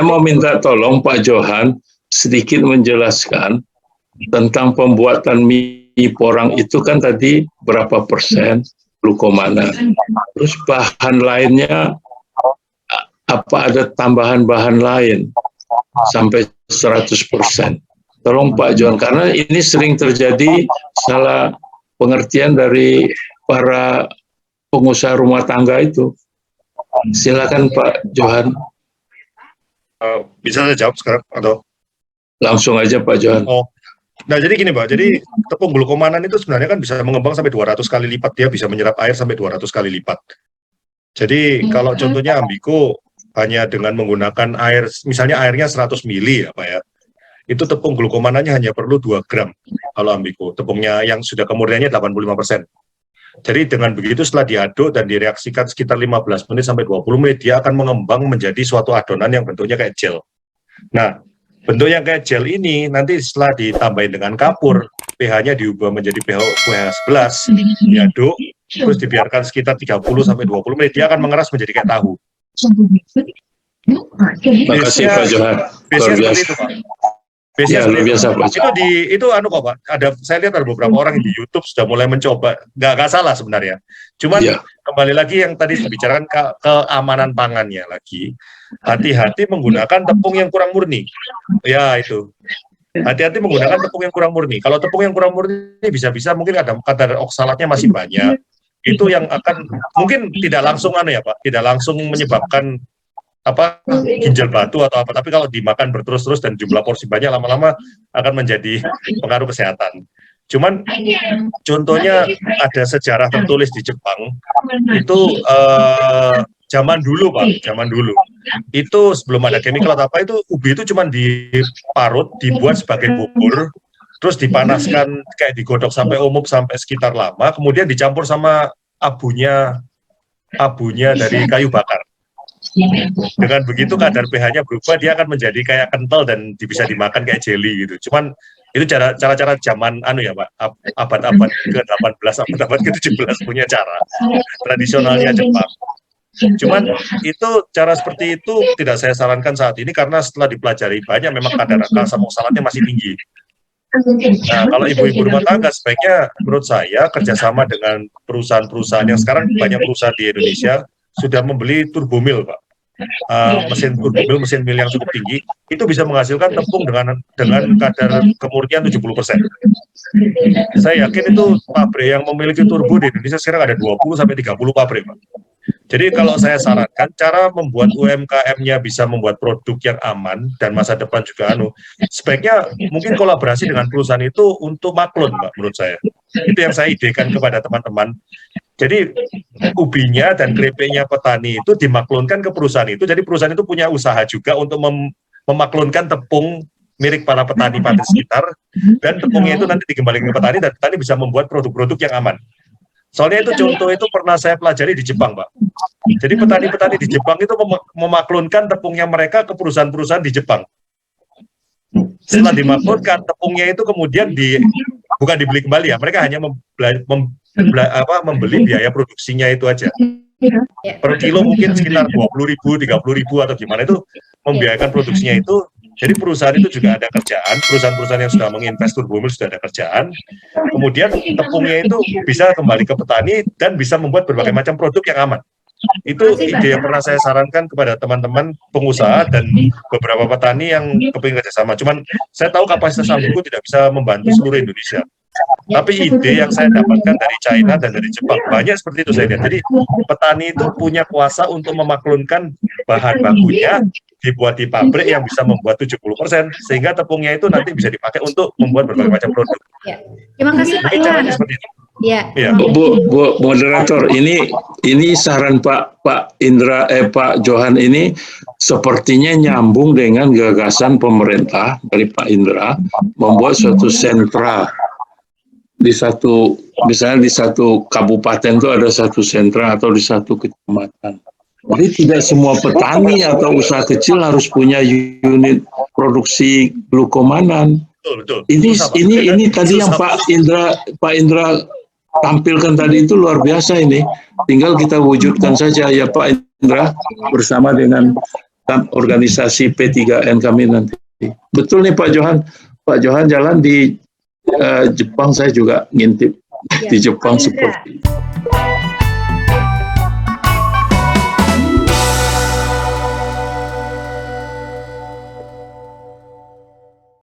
mau minta tolong Pak Johan sedikit menjelaskan tentang pembuatan mie porang itu kan tadi berapa persen glukomana. Terus bahan lainnya apa ada tambahan bahan lain sampai 100%. Tolong Pak Johan, karena ini sering terjadi salah pengertian dari para pengusaha rumah tangga itu. Silakan Pak Johan. Bisa saya jawab sekarang atau langsung aja Pak Johan? Oh, nah jadi gini Pak, jadi tepung glukomanan itu sebenarnya kan bisa mengembang sampai 200 kali lipat, dia bisa menyerap air sampai 200 kali lipat. Jadi kalau contohnya Ambiko hanya dengan menggunakan air, misalnya airnya 100 mili ya Pak ya, itu tepung glukomanannya hanya perlu 2 gram kalau Ambiko, tepungnya yang sudah kemurniannya 85%. Jadi dengan begitu setelah diaduk dan direaksikan sekitar 15 menit sampai 20 menit, dia akan mengembang menjadi suatu adonan yang bentuknya kayak gel. Nah, bentuk yang kayak gel ini nanti setelah ditambahin dengan kapur, pH-nya diubah menjadi pH 11, diaduk, terus dibiarkan sekitar 30 sampai 20 menit, dia akan mengeras menjadi kayak tahu. Terima kasih Pak Johan. Biasanya seperti itu Pak. Ya, luar biasa Pak. Itu anu kok Pak, saya lihat ada beberapa orang di YouTube sudah mulai mencoba, nggak salah sebenarnya. Cuman kembali lagi yang tadi dibicarakan keamanan pangannya lagi, hati-hati menggunakan tepung yang kurang murni. Ya itu, hati-hati menggunakan tepung yang kurang murni. Kalau tepung yang kurang murni bisa-bisa mungkin ada kadar oksalatnya masih banyak. Itu yang akan mungkin tidak langsung ya Pak, tidak langsung menyebabkan ginjal batu atau apa, tapi kalau dimakan berterus-terus dan jumlah porsi banyak, lama-lama akan menjadi pengaruh kesehatan. Cuman contohnya ada sejarah tertulis di Jepang itu zaman dulu Pak, zaman dulu itu sebelum ada chemical atau apa, itu ubi itu cuma diparut, dibuat sebagai bubur, terus dipanaskan kayak digodok sampai umum sampai sekitar lama, kemudian dicampur sama abunya dari kayu bakar. Dengan begitu kadar pH-nya berubah, dia akan menjadi kayak kental dan bisa dimakan kayak jelly gitu. Cuman itu cara-cara zaman ya Pak, abad-abad ke-18, abad-abad ke-17 punya cara tradisionalnya Jepang. Cuman itu cara seperti itu tidak saya sarankan saat ini, karena setelah dipelajari banyak memang kadar asam oksalatnya masih tinggi. Nah, kalau ibu-ibu rumah tangga sebaiknya menurut saya kerjasama dengan perusahaan-perusahaan yang sekarang banyak perusahaan di Indonesia sudah membeli turbomil Pak, mesin turbomil, mesin mil yang cukup tinggi, itu bisa menghasilkan tepung dengan kadar kemurnian 70%. Saya yakin itu pabrik yang memiliki turbo di Indonesia sekarang ada 20-30 pabrik Pak. Jadi kalau saya sarankan cara membuat UMKM-nya bisa membuat produk yang aman dan masa depan juga sebaiknya mungkin kolaborasi dengan perusahaan itu untuk maklun Pak, menurut saya. Itu yang saya idekan kepada teman-teman. Jadi ubinya dan keripiknya petani itu dimaklunkan ke perusahaan itu, jadi perusahaan itu punya usaha juga untuk memaklunkan tepung milik para petani pada sekitar, dan tepungnya itu nanti dikembalikan ke petani, dan petani bisa membuat produk-produk yang aman. Soalnya itu contoh itu pernah saya pelajari di Jepang Pak. Jadi petani-petani di Jepang itu memaklunkan tepungnya mereka ke perusahaan-perusahaan di Jepang. Setelah dimaklunkan, tepungnya itu kemudian bukan dibeli kembali ya, mereka hanya membeli biaya produksinya itu aja. Per kilo mungkin sekitar 20.000, 30.000 atau gimana, itu membiayakan produksinya itu. Jadi perusahaan itu juga ada kerjaan, perusahaan-perusahaan yang sudah menginvest turbomil sudah ada kerjaan. Kemudian tepungnya itu bisa kembali ke petani dan bisa membuat berbagai macam produk yang aman. Itu ide yang pernah saya sarankan kepada teman-teman pengusaha dan beberapa petani yang kepingin kerjasama. Cuman saya tahu kapasitas Ambiko tidak bisa membantu seluruh Indonesia. Tapi ide yang saya dapatkan dari China dan dari Jepang banyak seperti itu saya lihat. Jadi petani itu punya kuasa untuk memaklunkan bahan bakunya, dibuat di pabrik yang bisa membuat 70%, sehingga tepungnya itu nanti bisa dipakai untuk membuat berbagai macam produk. Ya. Terima kasih Pak Iwan. Ya. Bu moderator, ini saran Pak Indra, Pak Johan ini sepertinya nyambung dengan gagasan pemerintah dari Pak Indra membuat suatu sentra misalnya di satu kabupaten itu ada satu sentra atau di satu kecamatan. Jadi tidak semua petani atau usaha kecil harus punya unit produksi glukomanan. Betul. Ini tadi yang Pak Indra tampilkan tadi itu luar biasa ini. Tinggal kita wujudkan saja ya Pak Indra bersama dengan organisasi P3N kami nanti. Betul nih Pak Johan. Pak Johan jalan di Jepang, saya juga ngintip di Jepang seperti